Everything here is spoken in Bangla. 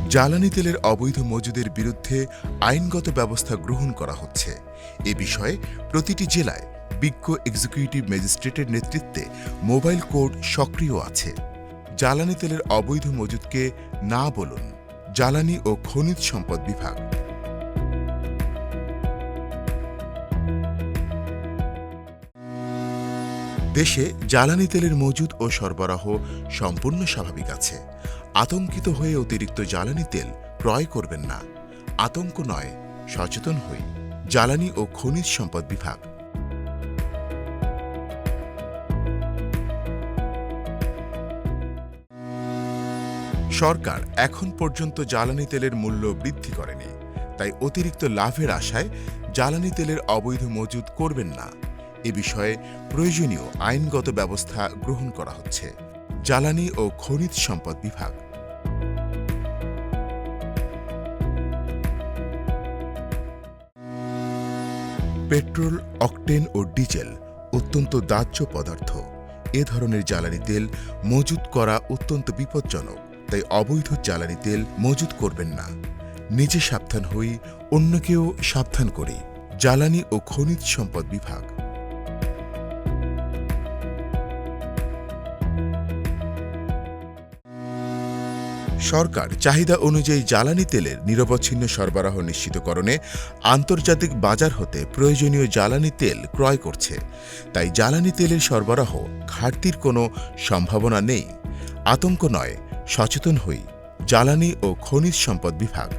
জ্বালানি তেলের অবৈধ মজুদের বিরুদ্ধে আইনগত ব্যবস্থা গ্রহণ করা হচ্ছে। এ বিষয়ে প্রতিটি জেলায় বিজ্ঞ এক্সিকিউটিভ ম্যাজিস্ট্রেটের নেতৃত্বে মোবাইল কোর্ট সক্রিয় আছে। জ্বালানি তেলের অবৈধ মজুদকে না বলুন। জ্বালানি ও খনিজ সম্পদ বিভাগ। দেশে জ্বালানি তেলের মজুদ ও সরবরাহ সম্পূর্ণ স্বাভাবিক আছে। আতঙ্কিত হয়ে অতিরিক্ত জ্বালানি তেল ক্রয় করবেন না। আতঙ্ক নয়, সচেতন হই। জ্বালানি ও খনিজ সম্পদ বিভাগ। সরকার এখন পর্যন্ত জ্বালানি তেলের মূল্য বৃদ্ধি করেনি, তাই অতিরিক্ত লাভের আশায় জ্বালানি তেলের অবৈধ মজুদ করবেন না। এ বিষয়ে প্রয়োজনীয় আইনগত ব্যবস্থা গ্রহণ করা হচ্ছে। জ্বালানি ও খনিজ সম্পদ বিভাগ। পেট্রোল, অকটেন ও ডিজেল অত্যন্ত দাহ্য পদার্থ। এ ধরনের জ্বালানি তেল মজুত করা অত্যন্ত বিপজ্জনক, তাই অবৈধ জ্বালানি তেল মজুত করবেন না। নিজে সাবধান হই, অন্যকেও সাবধান করি। জ্বালানি ও খনিজ সম্পদ বিভাগ। সরকার চাহিদা অনুযায়ী জ্বালানি তেলের নিরবচ্ছিন্ন সরবরাহ নিশ্চিতকরণে আন্তর্জাতিক বাজার হতে প্রয়োজনীয় জ্বালানি তেল ক্রয় করছে। তাই জ্বালানি তেলের সরবরাহ ঘাটতির কোনো সম্ভাবনা নেই। আতঙ্ক নয়, সচেতন হই। জ্বালানি ও খনিজ সম্পদ বিভাগ।